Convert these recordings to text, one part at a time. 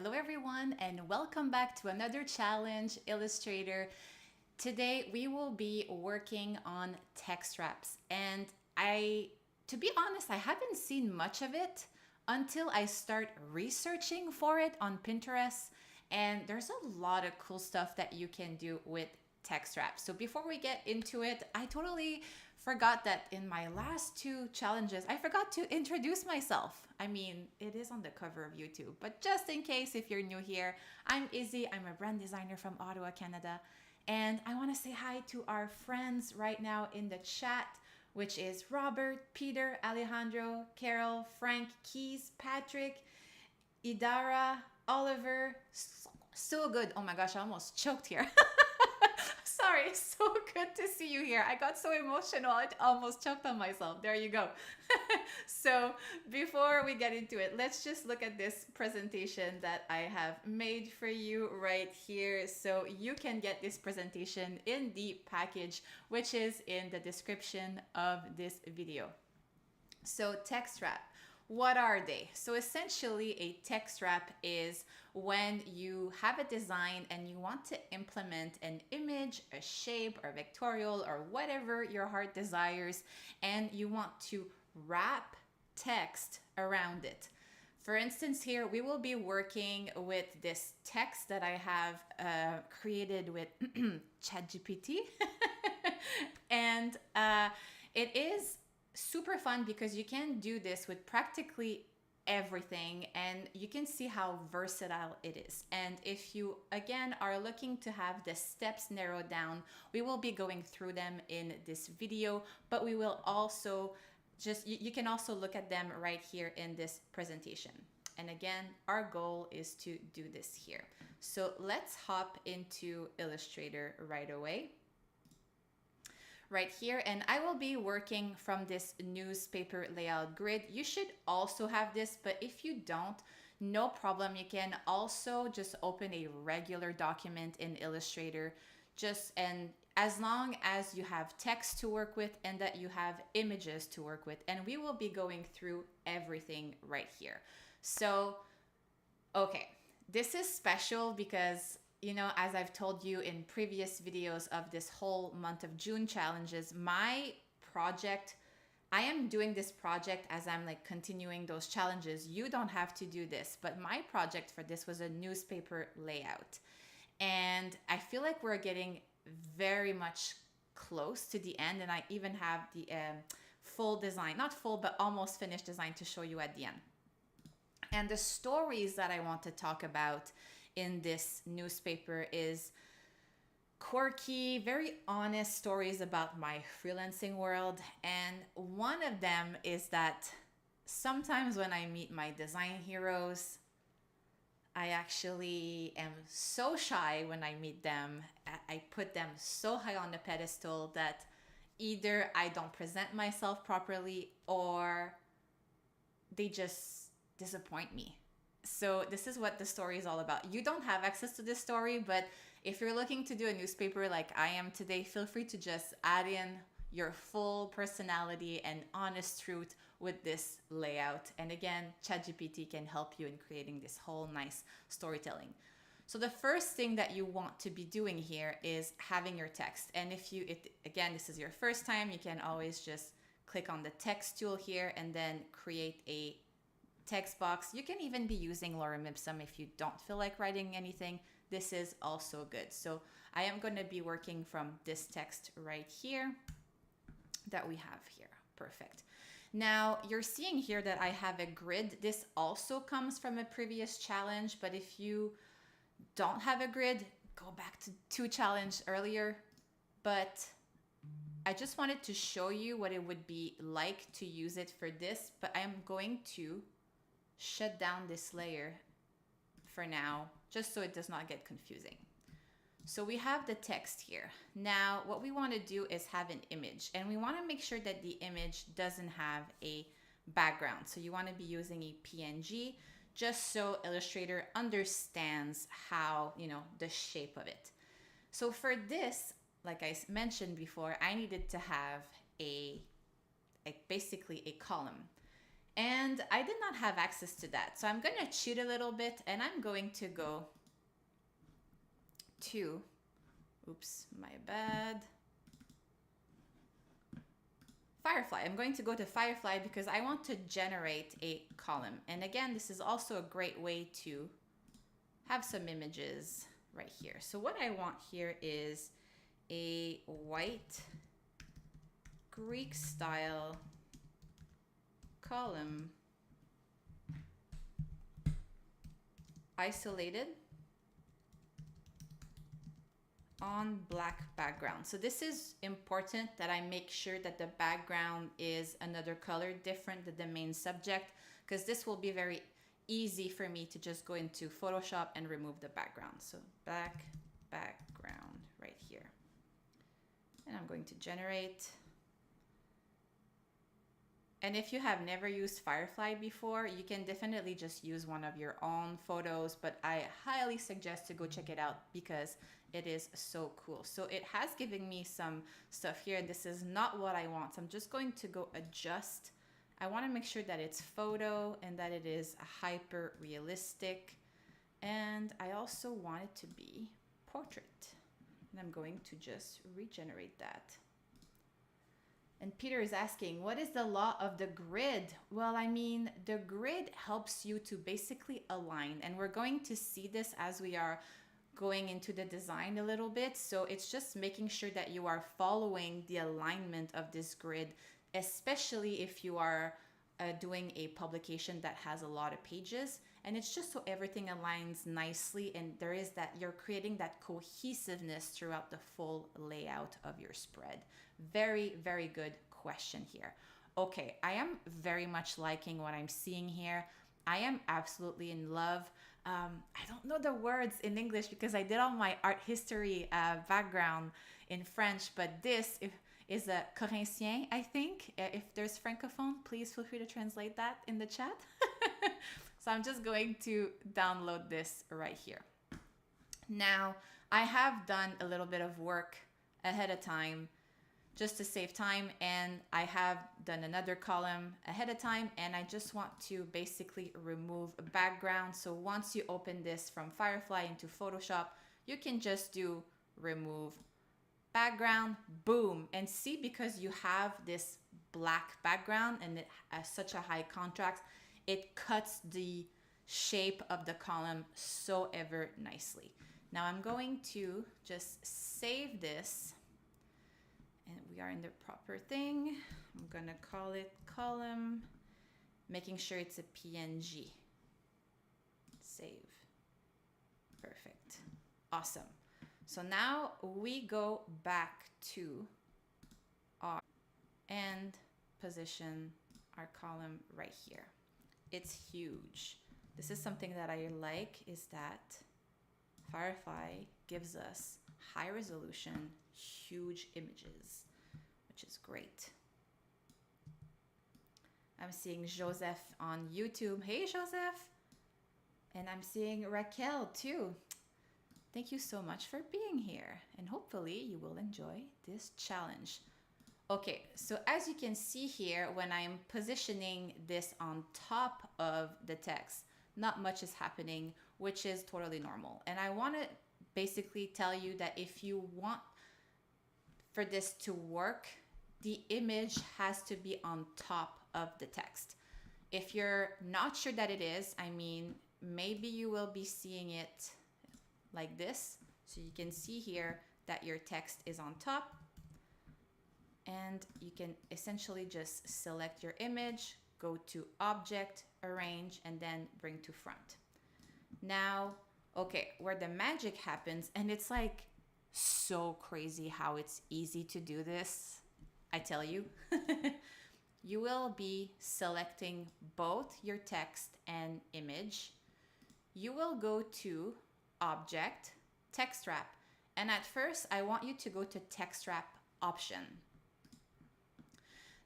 Hello everyone and welcome back to another challenge Illustrator. Today we will be working on text wraps and to be honest, I haven't seen much of it until I start researching for it on Pinterest, and there's a lot of cool stuff that you can do with text wraps. So before we get into it, I totally forgot that in my last two challenges, I forgot to introduce myself. I mean, it is on the cover of YouTube, but just in case if you're new here, I'm Izzy. I'm a brand designer from Ottawa, Canada. And I want to say hi to our friends right now in the chat, which is Robert, Peter, Alejandro, Carol, Frank, Keys, Patrick, Idara, Oliver. So good. Oh my gosh, I almost choked here. Sorry, so good to see you here. I got so emotional, I almost choked on myself. There you go. So before we get into it, let's just look at this presentation that I have made for you right here. So you can get this presentation in the package, which is in the description of this video. So text wrap. What are they? So essentially a text wrap is when you have a design and you want to implement an image, a shape, or vectorial, or whatever your heart desires, and you want to wrap text around it. For instance, here we will be working with this text that I have created with ChatGPT. And it is super fun because you can do this with practically everything and you can see how versatile it is. And if you again are looking to have the steps narrowed down, we will be going through them in this video, but we will also you can also look at them right here in this presentation. And again, our goal is to do this here. So let's hop into Illustrator right away. Right here, and I will be working from this newspaper layout grid. You should also have this, but if you don't, no problem. You can also just open a regular document in Illustrator, and as long as you have text to work with and that you have images to work with, and we will be going through everything right here. So, okay, this is special because as I've told you in previous videos of this whole month of June challenges, my project, I am doing this project as I'm like continuing those challenges. You don't have to do this, but my project for this was a newspaper layout. And I feel like we're getting very much close to the end, and I even have the full design, not full, but almost finished design to show you at the end. And the stories that I want to talk about in this newspaper is quirky, very honest stories about my freelancing world. And one of them is that sometimes when I meet my design heroes, I actually am so shy when I meet them. I put them so high on the pedestal that either I don't present myself properly or they just disappoint me. So this is what the story is all about. You don't have access to this story, but if you're looking to do a newspaper like I am today, feel free to just add in your full personality and honest truth with this layout. And again, ChatGPT can help you in creating this whole nice storytelling. So the first thing that you want to be doing here is having your text. And if again, this is your first time, you can always just click on the text tool here and then create a text box. You can even be using Lorem Ipsum if you don't feel like writing anything. This is also good. So I am going to be working from this text right here that we have here. Perfect. Now you're seeing here that I have a grid. This also comes from a previous challenge, but if you don't have a grid, go back to two challenges earlier. But I just wanted to show you what it would be like to use it for this, but I am going to shut down this layer for now, just so it does not get confusing. So we have the text here. Now, what we want to do is have an image, and we want to make sure that the image doesn't have a background. So you want to be using a PNG just so Illustrator understands how, the shape of it. So for this, like I mentioned before, I needed to have basically a column. And I did not have access to that. So I'm going to cheat a little bit and I'm going to go to, oops, my bad, Firefly. I'm going to go to Firefly because I want to generate a column. And again, this is also a great way to have some images right here. So what I want here is a white Greek style column, isolated on black background. So this is important that I make sure that the background is another color different than the main subject, because this will be very easy for me to just go into Photoshop and remove the background. So black background right here. And I'm going to generate. And if you have never used Firefly before, you can definitely just use one of your own photos, but I highly suggest to go check it out because it is so cool. So it has given me some stuff here, and this is not what I want. So I'm just going to go adjust. I want to make sure that it's photo and that it is hyper realistic. And I also want it to be portrait. And I'm going to just regenerate that. And Peter is asking, what is the law of the grid? Well, I mean, the grid helps you to basically align. And we're going to see this as we are going into the design a little bit. So it's just making sure that you are following the alignment of this grid, especially if you are doing a publication that has a lot of pages. And it's just so everything aligns nicely and there is that you're creating that cohesiveness throughout the full layout of your spread. Very, very good question here. Okay, I am very much liking what I'm seeing here. I am absolutely in love. I don't know the words in English because I did all my art history background in French, but this is a Corinthien, I think. If there's Francophone, please feel free to translate that in the chat. So I'm just going to download this right here. Now, I have done a little bit of work ahead of time just to save time, and I have done another column ahead of time, and I just want to basically remove a background. So once you open this from Firefly into Photoshop, you can just do remove background, boom, and see, because you have this black background and it has such a high contrast, it cuts the shape of the column so ever nicely. Now I'm going to just save this. And we are in the proper thing. I'm gonna call it column, making sure it's a PNG. Save. Perfect. Awesome. So now we go back to our and position our column right here. It's huge. This is something that I like, is that Firefly gives us high resolution, huge images, which is great. I'm seeing Joseph on YouTube. Hey, Joseph. And I'm seeing Raquel too. Thank you so much for being here. And hopefully you will enjoy this challenge. Okay, so as you can see here, when I'm positioning this on top of the text, not much is happening, which is totally normal. And I want to basically tell you that if you want for this to work, the image has to be on top of the text. If you're not sure that it is, I mean, maybe you will be seeing it like this. So you can see here that your text is on top, and you can essentially just select your image, go to Object, Arrange, and then bring to front. Now, okay, where the magic happens, and it's like so crazy how it's easy to do this, I tell you. You will be selecting both your text and image. You will go to Object, Text Wrap, and at first I want you to go to Text Wrap option.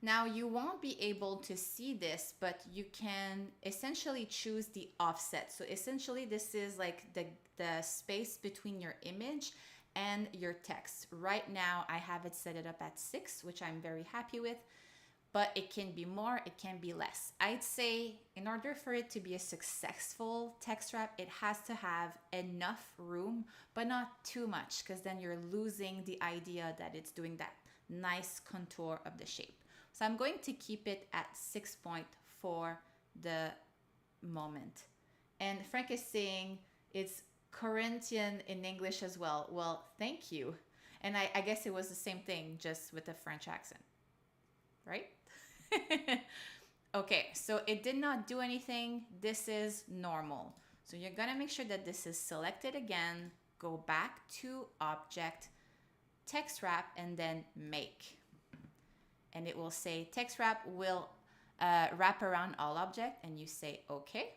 Now you won't be able to see this, but you can essentially choose the offset. So essentially this is like the space between your image and your text. Right now I have it set it up at 6, which I'm very happy with. but it can be more, it can be less. I'd say in order for it to be a successful text wrap, it has to have enough room, but not too much, because then you're losing the idea that it's doing that nice contour of the shape. So I'm going to keep it at 6 point for the moment. And Frank is saying it's Corinthian in English as well. Well, thank you. And I guess it was the same thing, just with a French accent, right? Okay, so it did not do anything. This is normal. So you're gonna make sure that this is selected again, go back to Object, Text Wrap, and then Make. And it will say Text Wrap will wrap around all object, and you say OK.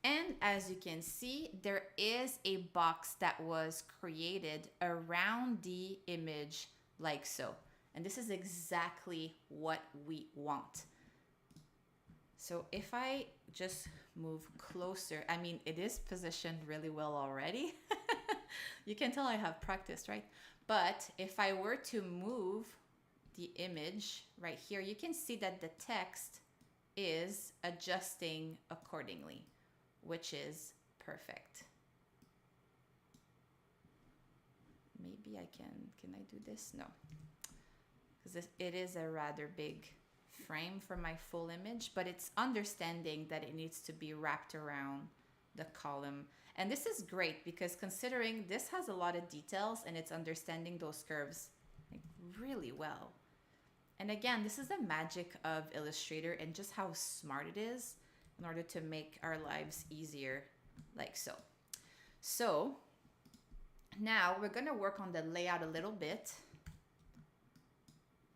And as you can see, there is a box that was created around the image like so. And this is exactly what we want. So if I just move closer, I mean, it is positioned really well already. You can tell I have practiced, right? But if I were to move the image right here, you can see that the text is adjusting accordingly, which is perfect. Maybe I can I do this? No, because it is a rather big frame for my full image, but it's understanding that it needs to be wrapped around the column. And this is great because considering this has a lot of details and it's understanding those curves like really well. And again, this is the magic of Illustrator and just how smart it is in order to make our lives easier like so. So now we're going to work on the layout a little bit.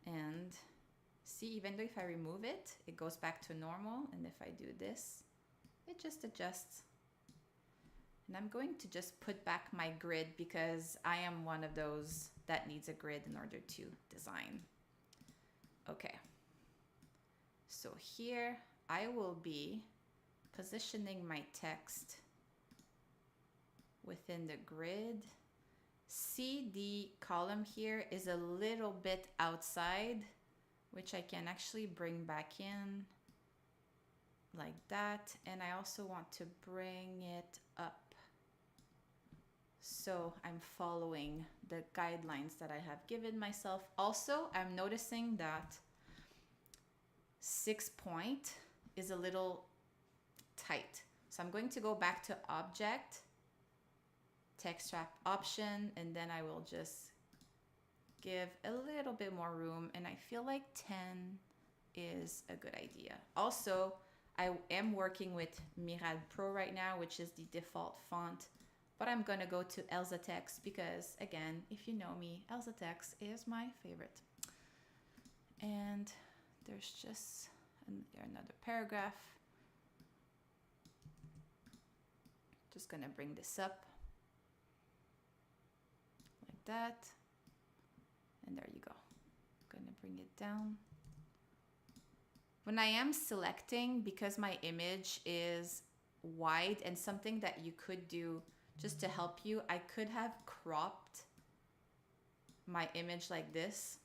And see, even though if I remove it, it goes back to normal. And if I do this, it just adjusts. And I'm going to just put back my grid because I am one of those that needs a grid in order to design. Okay. So here I will be positioning my text within the grid. See, the column here is a little bit outside, which I can actually bring back in like that. And I also want to bring it up. So I'm following the guidelines that I have given myself. Also, I'm noticing that 6 point is a little tight. So I'm going to go back to Object, Text Wrap Option, and then I will just give a little bit more room. And I feel like 10 is a good idea. Also, I am working with Mirad Pro right now, which is the default font. But I'm going to go to Elsa Text because, again, if you know me, Elsa Text is my favorite. And there's just another paragraph. Just going to bring this up like that. And there you go. I'm going to bring it down. When I am selecting, because my image is wide, and something that you could do just to help you, I could have cropped my image like this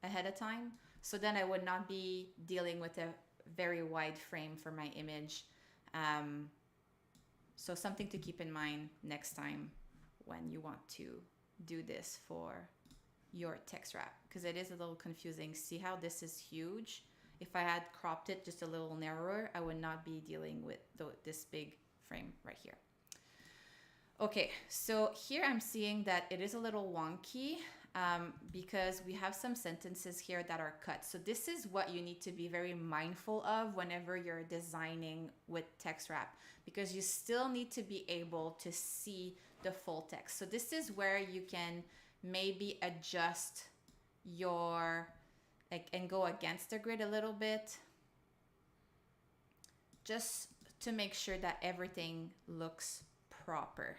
ahead of time. So then I would not be dealing with a very wide frame for my image. So something to keep in mind next time when you want to do this for your text wrap, because it is a little confusing. See how this is huge? If I had cropped it just a little narrower, I would not be dealing with this big frame right here. Okay, so here I'm seeing that it is a little wonky because we have some sentences here that are cut. So this is what you need to be very mindful of whenever you're designing with text wrap, because you still need to be able to see the full text. So this is where you can maybe adjust your, and go against the grid a little bit, just to make sure that everything looks proper.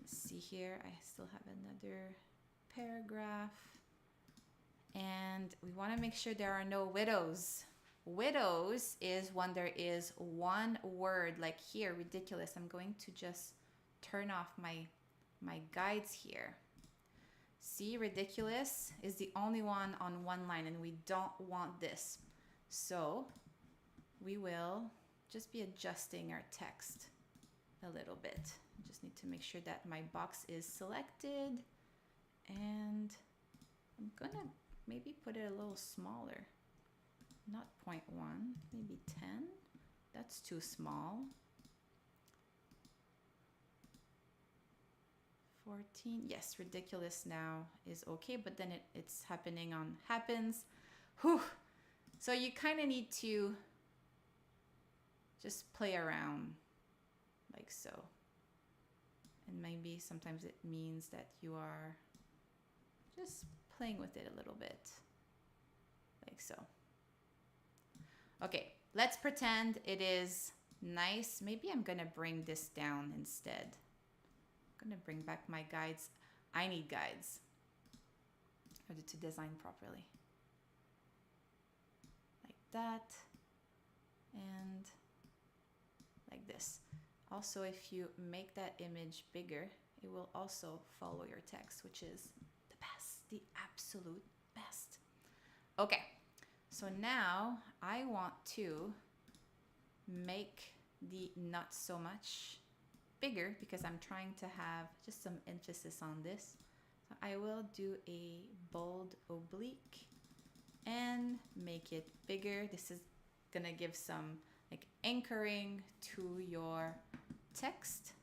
See here, I still have another paragraph, and we want to make sure there are no widows. Widows is when there is one word, like here, ridiculous. I'm going to just turn off my guides here. See, ridiculous is the only one on one line and we don't want this. So we will just be adjusting our text a little bit. Just need to make sure that my box is selected, and I'm gonna maybe put it a little smaller. Not 0.1, maybe 10. That's too small. 14, yes, ridiculous now is okay, but then it's happening on happens. Whew. So you kind of need to just play around like so. And maybe sometimes it means that you are just playing with it a little bit, like so. Okay, let's pretend it is nice. Maybe I'm gonna bring this down instead. I'm gonna bring back my guides. I need guides in order to design properly. Like that, and like this. Also, if you make that image bigger, it will also follow your text, which is the best, the absolute best. Okay, so now I want to make the not so much bigger because I'm trying to have just some emphasis on this. So I will do a bold oblique and make it bigger. This is gonna give some like anchoring to your text.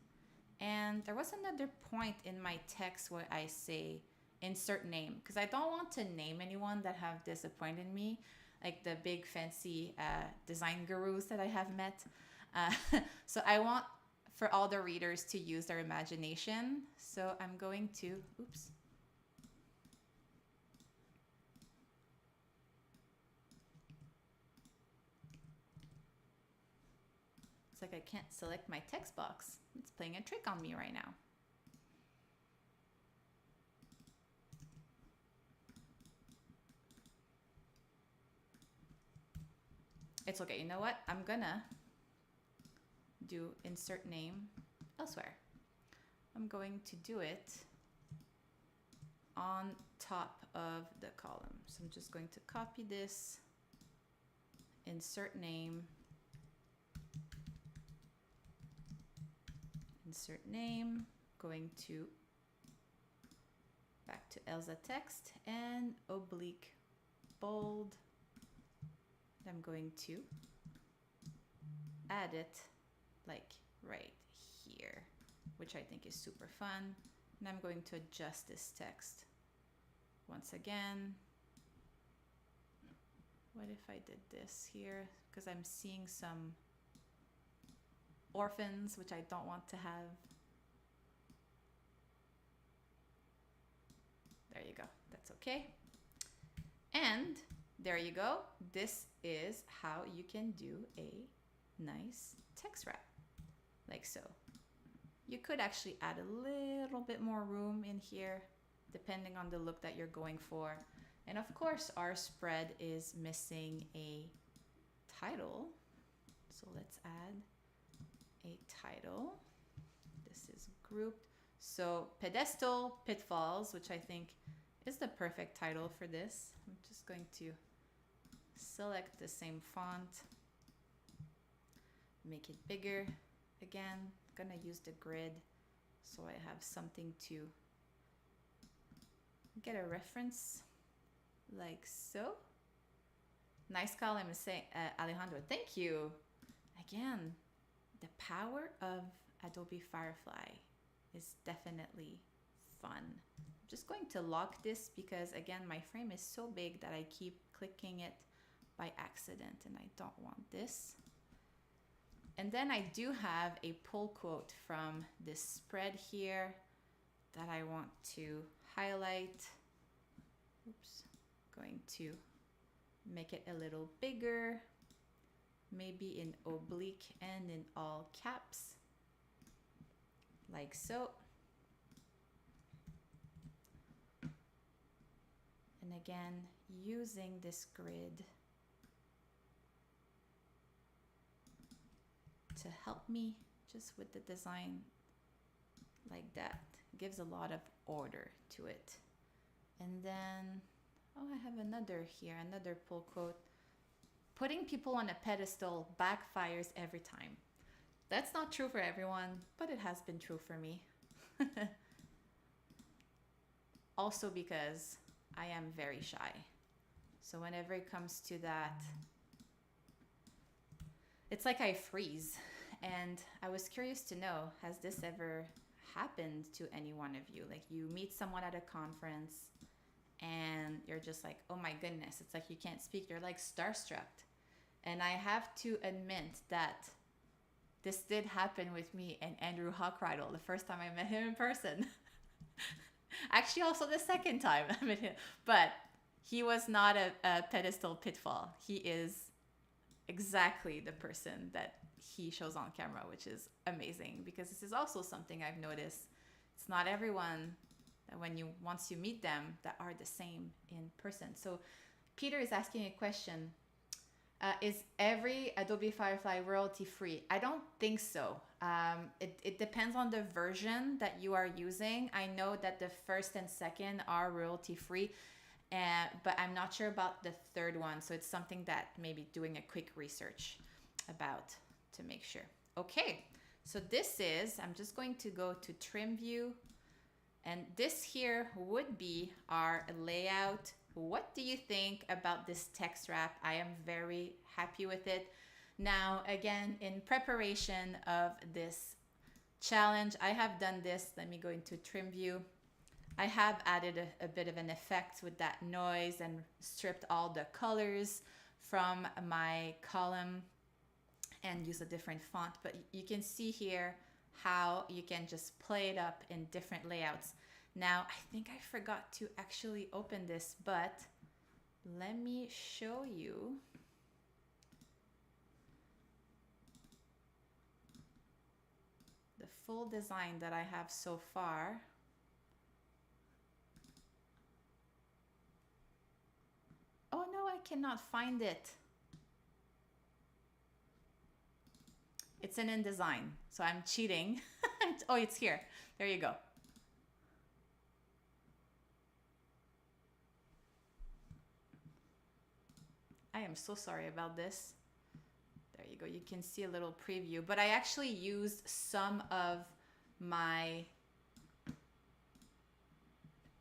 And there was another point in my text where I say insert name, because I don't want to name anyone that have disappointed me, like the big fancy design gurus that I have met. So I want for all the readers to use their imagination. So I'm going to, oops. It's like I can't select my text box. It's playing a trick on me right now. It's okay, you know what? I'm gonna do insert name elsewhere. I'm going to do it on top of the column. So I'm just going to copy this, insert name, going to back to Elsa text and oblique bold. I'm going to add it like right here, which I think is super fun. And I'm going to adjust this text once again. What if I did this here? Because I'm seeing some orphans, which I don't want to have. There you go, that's okay. And there you go. This is how you can do a nice text wrap, like so. You could actually add a little bit more room in here, depending on the look that you're going for. And of course, our spread is missing a title. So let's add a title. This is grouped. So Pedestal Pitfalls, which I think is the perfect title for this. I'm just going to select the same font, make it bigger. Again, I'm gonna use the grid so I have something to get a reference, like so. Nice column, Alejandro, thank you. Again, the power of Adobe Firefly is definitely fun. I'm just going to lock this because again, my frame is so big that I keep clicking it by accident and I don't want this. And then I do have a pull quote from this spread here that I want to highlight. Oops, going to make it a little bigger, maybe in oblique and in all caps, like so. And again, using this grid to help me just with the design like that. It gives a lot of order to it. And then, oh, I have another here, another pull quote. Putting people on a pedestal backfires every time. That's not true for everyone, but it has been true for me. Also because I am very shy. So whenever it comes to that, it's like I freeze. And I was curious to know, has this ever happened to any one of you? Like you meet someone at a conference and you're just like, oh my goodness, it's like you can't speak. You're like starstruck. And I have to admit that this did happen with me and Andrew Hochreidel the first time I met him in person. Actually, also the second time I met him. But he was not a pedestal pitfall. He is exactly the person that he shows on camera, which is amazing because this is also something I've noticed. It's not everyone that once you meet them that are the same in person. So Peter is asking a question. Is every Adobe Firefly royalty free? I don't think so. It depends on the version that you are using. I know that the first and second are royalty free, but I'm not sure about the third one. So it's something that maybe doing a quick research about to make sure. Okay, so I'm just going to go to trim view, and this here would be our layout. What do you think about this text wrap? I am very happy with it. Now, again, in preparation of this challenge, I have done this. Let me go into trim view. I have added a bit of an effect with that noise and stripped all the colors from my column and use a different font. But you can see here how you can just play it up in different layouts. Now, I think I forgot to actually open this, but let me show you. The full design that I have so far. Oh no, I cannot find it. It's in InDesign, so I'm cheating. Oh, it's here. There you go. I am so sorry about this. There you go. You can see a little preview, but I actually used some of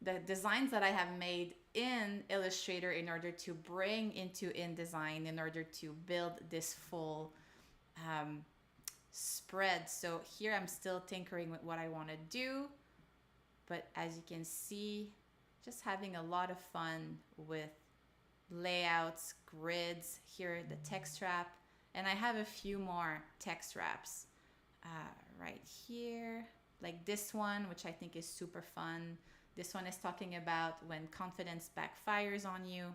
the designs that I have made in Illustrator in order to bring into InDesign in order to build this full spread. So here I'm still tinkering with what I want to do, but as you can see, just having a lot of fun with layouts, grids, here the text wrap, and I have a few more text wraps right here, like this one, which I think is super fun. This one is talking about when confidence backfires on you.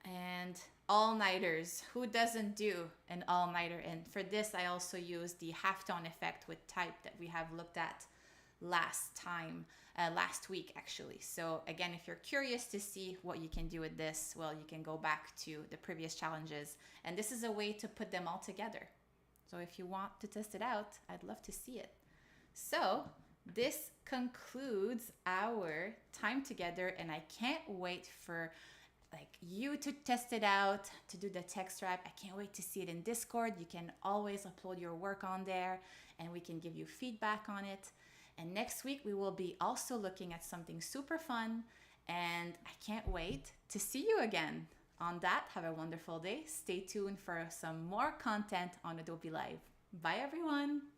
And all-nighters, who doesn't do an all-nighter? And for this, I also use the halftone effect with type that we have looked at last week actually. So again, if you're curious to see what you can do with this, well, you can go back to the previous challenges, and this is a way to put them all together. So if you want to test it out, I'd love to see it. So this concludes our time together, and I can't wait for you to test it out, to do the text wrap. I can't wait to see it in Discord. You can always upload your work on there and we can give you feedback on it. And next week we will be also looking at something super fun, and I can't wait to see you again. On that, have a wonderful day. Stay tuned for some more content on Adobe Live. Bye everyone.